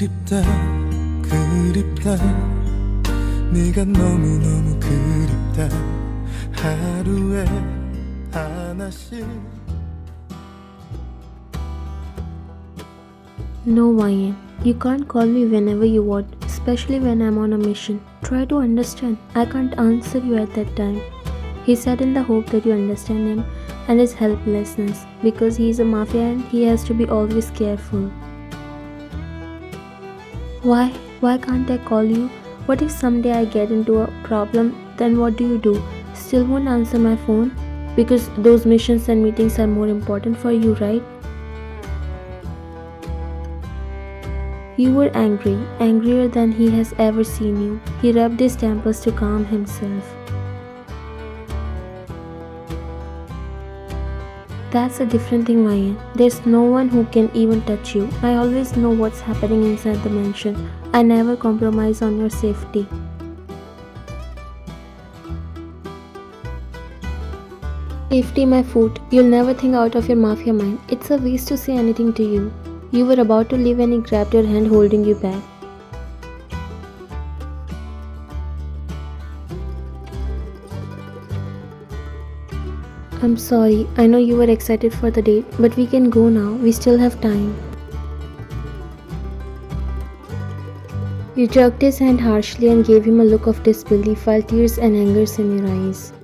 그립다 그립다 네가 너무너무 그립다 하루에 하나씩. No, Ryan. You can't call me whenever you want, especially when I'm on a mission. Try to understand. I can't answer you at that time. He said in the hope that you understand him and his helplessness. Because he is a mafia and he has to be always careful. Why? Why can't I call you? What if someday I get into a problem? Then what do? Still won't answer my phone? Because those missions and meetings are more important for you, right? You were angry, angrier than he has ever seen you. He rubbed his temples to calm himself. That's a different thing, Ryan. There's no one who can even touch you. I always know what's happening inside the mansion. I never compromise on your safety. Safety, my foot. You'll never think out of your mafia mind. It's a waste to say anything to you. You were about to leave and he grabbed your hand, holding you back. I'm sorry. I know you were excited for the date, but we can go now. We still have time. You jerked his hand harshly and gave him a look of disbelief while tears and anger in your eyes.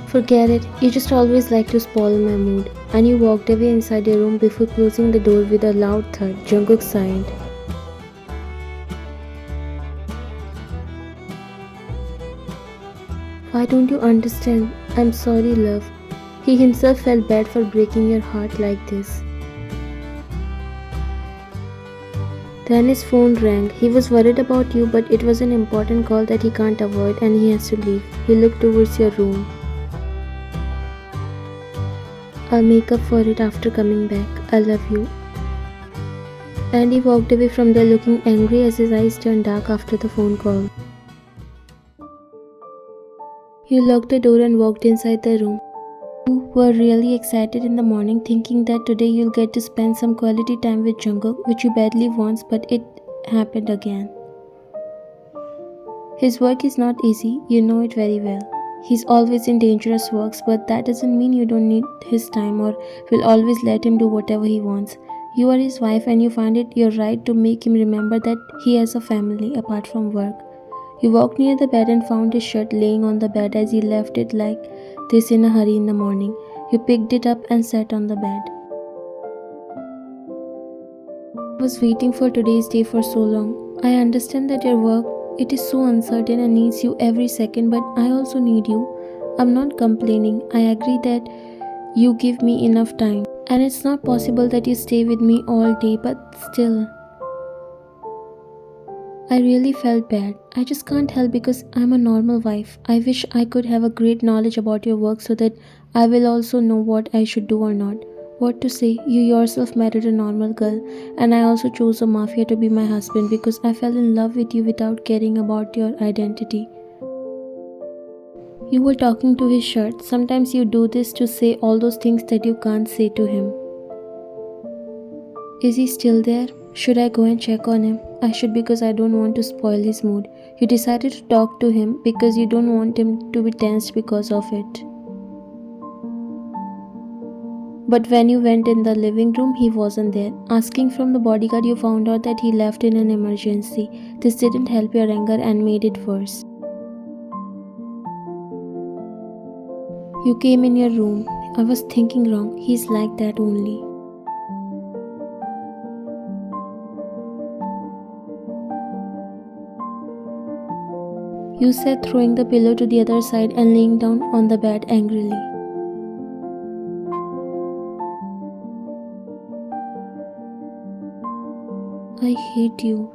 Forget it. You just always like to spoil my mood. And you walked away inside your room before closing the door with a loud thud. Jungkook sighed. Why don't you understand? I'm sorry, love. He himself felt bad for breaking your heart like this. Then his phone rang. He was worried about you, but it was an important call that he can't avoid and he has to leave. He looked towards your room. I'll make up for it after coming back. I love you. And he walked away from there looking angry as his eyes turned dark after the phone call. You locked the door and walked inside the room. You were really excited in the morning, thinking that today you'll get to spend some quality time with Jungkook, which you badly wants, but it happened again. His work is not easy, you know it very well. He's always in dangerous works, but that doesn't mean you don't need his time or will always let him do whatever he wants. You are his wife and you find it your right to make him remember that he has a family apart from work. You walked near the bed and found his shirt laying on the bed as he left it like this in a hurry in the morning. You picked it up and sat on the bed. I was waiting for today's day for so long. I understand that your work, it is so uncertain and needs you every second, but I also need you. I'm not complaining. I agree that you give me enough time. And it's not possible that you stay with me all day, but still. I really felt bad. I just can't help because I'm a normal wife. I wish I could have a great knowledge about your work so that I will also know what I should do or not. What to say, you yourself married a normal girl and I also chose a mafia to be my husband because I fell in love with you without caring about your identity. You were talking to his shirt. Sometimes you do this to say all those things that you can't say to him. Is he still there? Should I go and check on him? I should because I don't want to spoil his mood. You decided to talk to him because you don't want him to be tensed because of it. But when you went in the living room, he wasn't there. Asking from the bodyguard, you found out that he left in an emergency. This didn't help your anger and made it worse. You came in your room. I was thinking wrong. He's like that only. You said, throwing the pillow to the other side and laying down on the bed angrily. I hate you.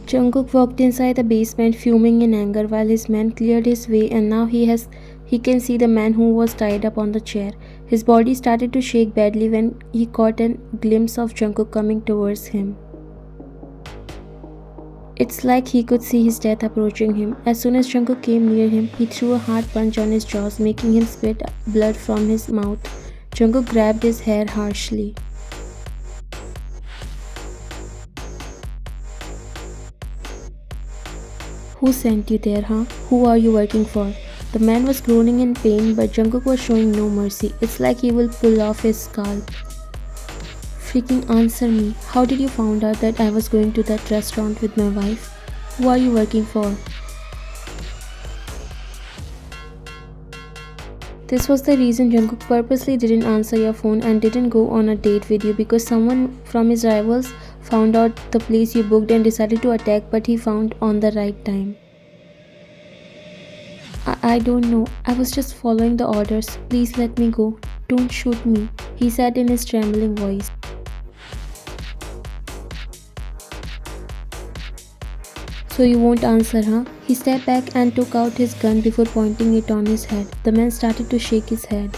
Jungkook walked inside the basement fuming in anger while his man cleared his way, and now he can see the man who was tied up on the chair. His body started to shake badly when he caught a glimpse of Jungkook coming towards him. It's like he could see his death approaching him. As soon as Jungkook came near him, he threw a hard punch on his jaws, making him spit blood from his mouth. Jungkook grabbed his hair harshly. Who sent you there, huh? Who are you working for? The man was groaning in pain, but Jungkook was showing no mercy. It's like he will pull off his scalp. Freaking answer me. How did you find out that I was going to that restaurant with my wife? Who are you working for? This was the reason Jungkook purposely didn't answer your phone and didn't go on a date with you, because someone from his rivals found out the place you booked and decided to attack, but he found on the right time. I don't know. I was just following the orders. Please let me go. Don't shoot me, he said in his trembling voice. So you won't answer, huh? He stepped back and took out his gun before pointing it on his head. The man started to shake his head.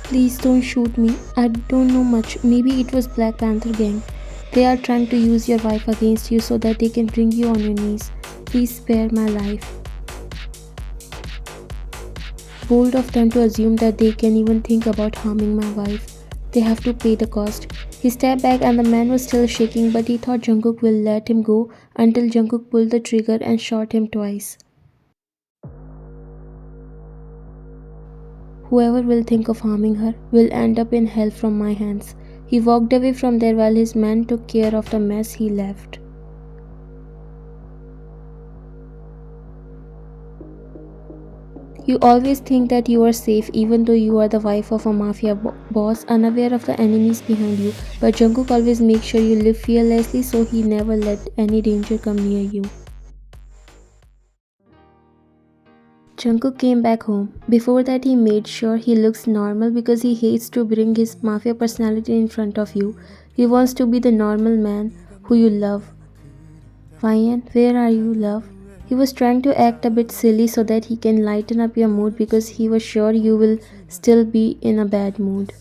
Please don't shoot me. I don't know much. Maybe it was Black Panther gang. They are trying to use your wife against you so that they can bring you on your knees. Please spare my life. Bold of them to assume that they can even think about harming my wife. They have to pay the cost. He stepped back and the man was still shaking, but he thought Jungkook will let him go until Jungkook pulled the trigger and shot him twice. Whoever will think of harming her will end up in hell from my hands. He walked away from there while his man took care of the mess he left. You always think that you are safe even though you are the wife of a mafia boss, unaware of the enemies behind you, but Jungkook always makes sure you live fearlessly, so he never let any danger come near you. Jungkook came back home. Before that, he made sure he looks normal because he hates to bring his mafia personality in front of you. He wants to be the normal man who you love. Ryan, where are you, love? He was trying to act a bit silly so that he can lighten up your mood because he was sure you will still be in a bad mood.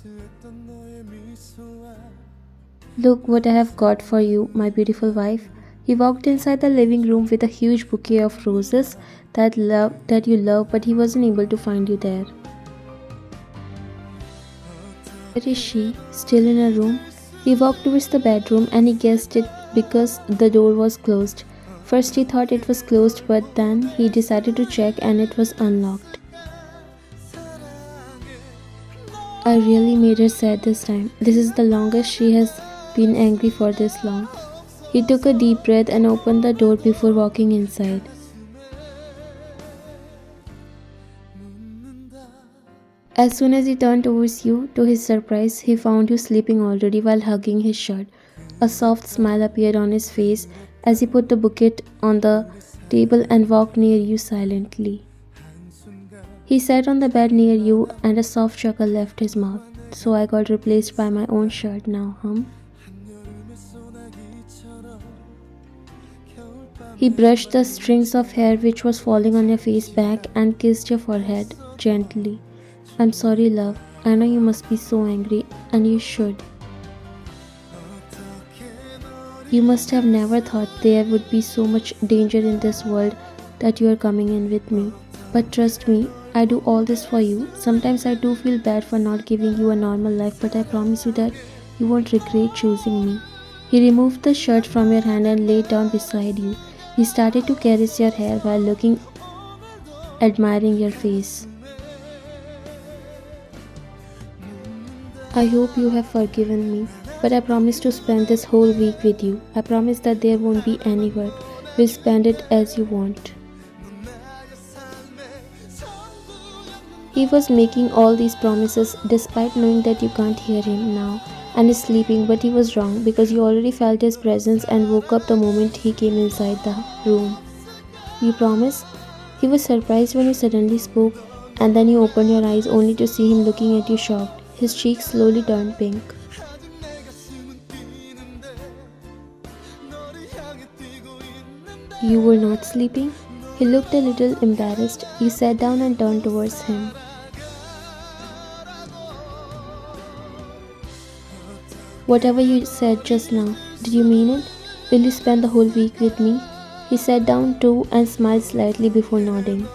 Look what I have got for you, my beautiful wife. He walked inside the living room with a huge bouquet of roses that you love, but he wasn't able to find you there. Where is she? Still in her room? He walked towards the bedroom and he guessed it because the door was closed. First he thought it was closed, but then he decided to check and it was unlocked. I really made her sad this time. This is the longest she has been angry for this long. He took a deep breath and opened the door before walking inside. As soon as he turned towards you, to his surprise, he found you sleeping already while hugging his shirt. A soft smile appeared on his face as he put the bouquet on the table and walked near you silently. He sat on the bed near you and a soft chuckle left his mouth. So I got replaced by my own shirt now, He brushed the strings of hair which was falling on your face back and kissed your forehead gently. I'm sorry, love. I know you must be so angry, and you should. You must have never thought there would be so much danger in this world that you are coming in with me. But trust me, I do all this for you. Sometimes I do feel bad for not giving you a normal life, but I promise you that you won't regret choosing me. He removed the shirt from your hand and laid down beside you. He started to caress your hair while admiring your face. I hope you have forgiven me, but I promise to spend this whole week with you. I promise that there won't be any work. We'll spend it as you want. He was making all these promises despite knowing that you can't hear him now and is sleeping, but he was wrong because you already felt his presence and woke up the moment he came inside the room. You promise? He was surprised when you suddenly spoke, and then you opened your eyes only to see him looking at you shocked. His cheeks slowly turned pink. You were not sleeping? He looked a little embarrassed. You sat down and turned towards him. Whatever you said just now, did you mean it? Will you spend the whole week with me? He sat down too and smiled slightly before nodding.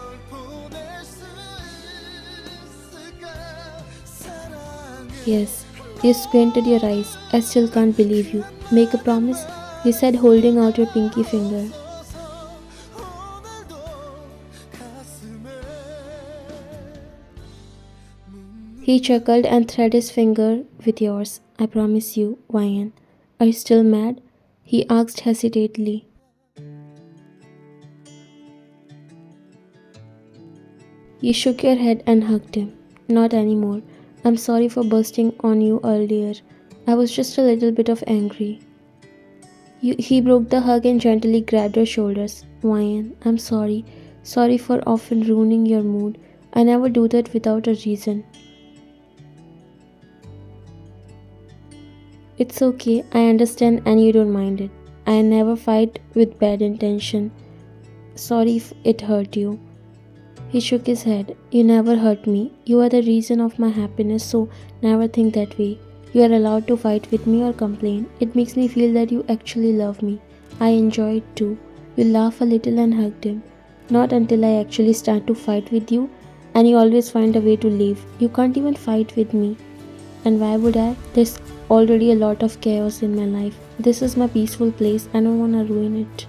Yes, you squinted your eyes. I still can't believe you. Make a promise? You said, holding out your pinky finger. He chuckled and threaded his finger with yours. I promise you, Ryan. Are you still mad? He asked hesitantly. You shook your head and hugged him. Not anymore. I'm sorry for bursting on you earlier. I was just a little bit of angry. He broke the hug and gently grabbed her shoulders. Ryan, I'm sorry. Sorry for often ruining your mood. I never do that without a reason. It's okay, I understand and you don't mind it. I never fight with bad intention. Sorry if it hurt you. He shook his head. You never hurt me. You are the reason of my happiness, so never think that way. You are allowed to fight with me or complain. It makes me feel that you actually love me. I enjoy it too. You laughed a little and hugged him. Not until I actually start to fight with you, and you always find a way to leave. You can't even fight with me. And why would I? There's already a lot of chaos in my life. This is my peaceful place. I don't want to ruin it.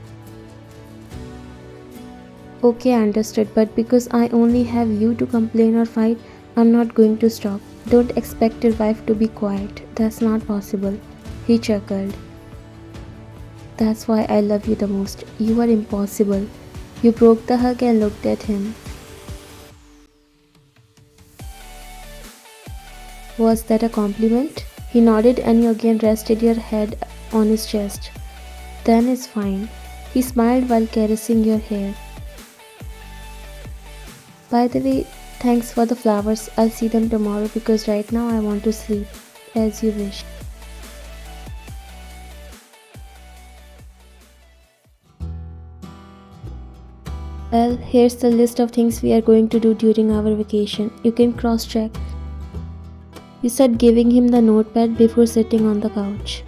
Okay, I understood, but because I only have you to complain or fight, I'm not going to stop. Don't expect your wife to be quiet. That's not possible. He chuckled. That's why I love you the most. You are impossible. You broke the hug and looked at him. Was that a compliment? He nodded and you again rested your head on his chest. Then it's fine. He smiled while caressing your hair. By the way, thanks for the flowers. I'll see them tomorrow because right now I want to sleep. As you wish. Well, here's the list of things we are going to do during our vacation. You can cross-check. You said, giving him the notepad before sitting on the couch.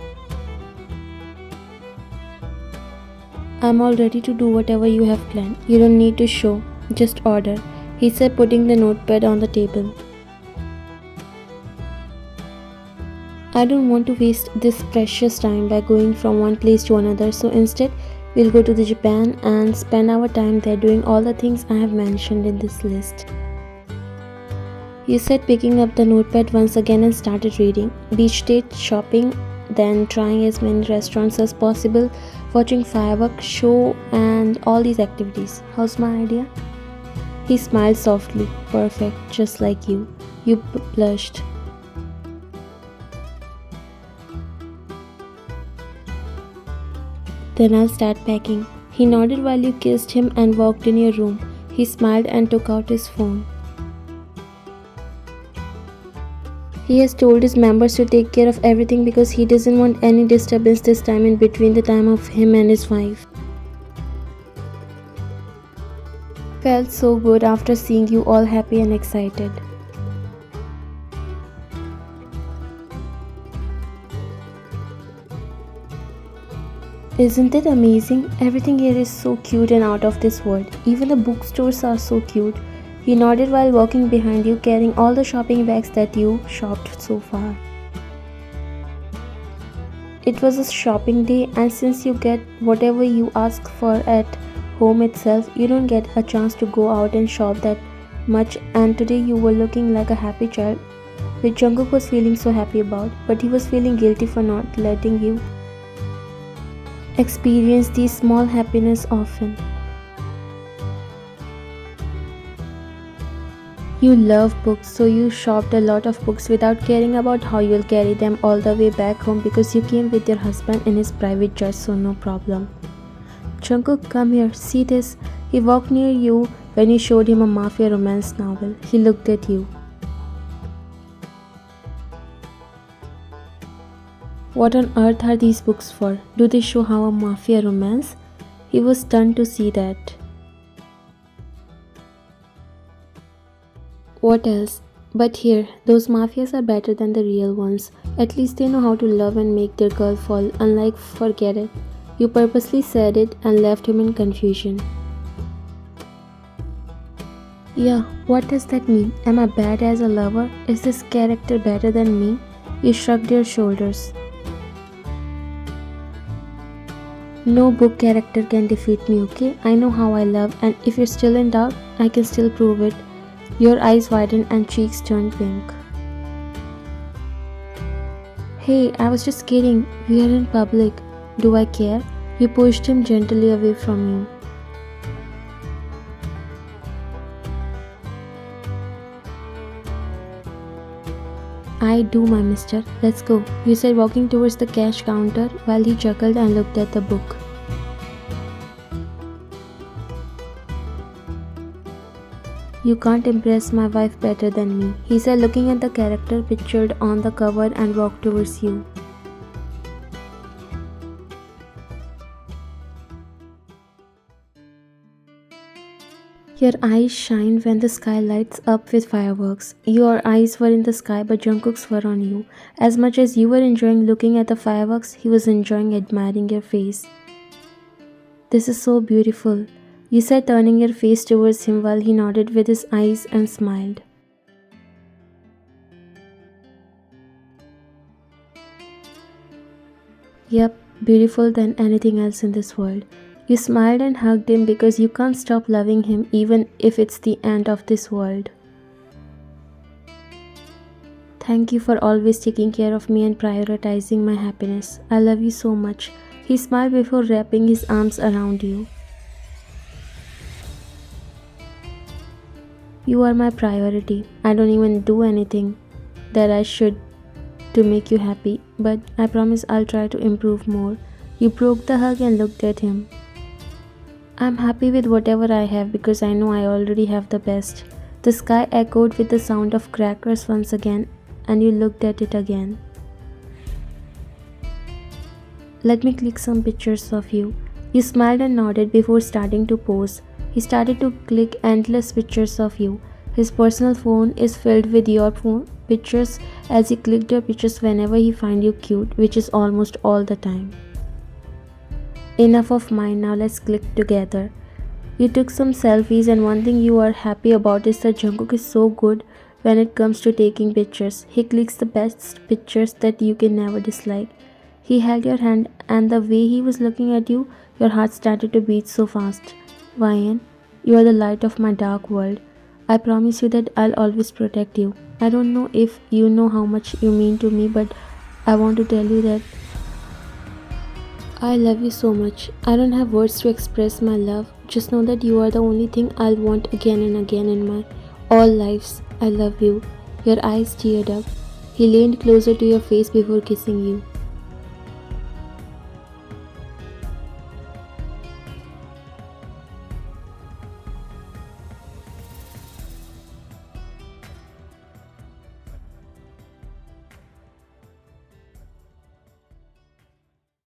I'm all ready to do whatever you have planned. You don't need to show, just order. He said, putting the notepad on the table. I don't want to waste this precious time by going from one place to another, so instead we'll go to the Japan and spend our time there doing all the things I have mentioned in this list. He said, picking up the notepad once again and started reading. Beach date, shopping, then trying as many restaurants as possible, watching fireworks show and all these activities. How's my idea? He smiled softly. Perfect, just like you. You blushed. Then I'll start packing. He nodded while you kissed him and walked in your room. He smiled and took out his phone. He has told his members to take care of everything because he doesn't want any disturbance this time in between the time of him and his wife. Felt so good after seeing you all happy and excited. Isn't it amazing? Everything here is so cute and out of this world. Even the bookstores are so cute. He nodded while walking behind you, carrying all the shopping bags that you shopped so far. It was a shopping day, and since you get whatever you ask for at home itself, you don't get a chance to go out and shop that much, and today you were looking like a happy child, which Jungkook was feeling so happy about, but he was feeling guilty for not letting you experience these small happiness often. You love books, so you shopped a lot of books without caring about how you'll carry them all the way back home because you came with your husband in his private jet, so no problem. Jungkook, come here, see this. He walked near you when you showed him a Mafia romance novel. He looked at you. What on earth are these books for? Do they show how a Mafia romance? He was stunned to see that. What else? But here, those mafias are better than the real ones. At least they know how to love and make their girl fall, unlike forget it. You purposely said it and left him in confusion. Yeah, what does that mean? Am I bad as a lover? Is this character better than me? You shrugged your shoulders. No book character can defeat me, okay? I know how I love, and if you're still in doubt, I can still prove it. Your eyes widened and cheeks turned pink. Hey, I was just kidding. We are in public. Do I care? You pushed him gently away from you. I do, my mister. Let's go. You said, walking towards the cash counter while he chuckled and looked at the book. You can't impress my wife better than me, he said, looking at the character pictured on the cover, and walked towards you. Your eyes shine when the sky lights up with fireworks. Your eyes were in the sky, but Jungkook's were on you. As much as you were enjoying looking at the fireworks, he was enjoying admiring your face. This is so beautiful, you said, turning your face towards him while he nodded with his eyes and smiled. Yep, beautiful than anything else in this world. You smiled and hugged him because you can't stop loving him even if it's the end of this world. Thank you for always taking care of me and prioritizing my happiness. I love you so much. He smiled before wrapping his arms around you. You are my priority. I don't even do anything that I should to make you happy, but I promise I'll try to improve more. You broke the hug and looked at him. I'm happy with whatever I have because I know I already have the best. The sky echoed with the sound of crackers once again, and you looked at it again. Let me click some pictures of you. You smiled and nodded before starting to pose. He started to click endless pictures of you. His personal phone is filled with your phone pictures as he clicked your pictures whenever he finds you cute, which is almost all the time. Enough of mine, now let's click together. You took some selfies, and one thing you are happy about is that Jungkook is so good when it comes to taking pictures. He clicks the best pictures that you can never dislike. He held your hand, and the way he was looking at you, your heart started to beat so fast. Vian, you are the light of my dark world. I promise you that I'll always protect you. I don't know if you know how much you mean to me, but I want to tell you that I love you so much. I don't have words to express my love. Just know that you are the only thing I'll want again and again in my all lives. I love you. Your eyes teared up. He leaned closer to your face before kissing you.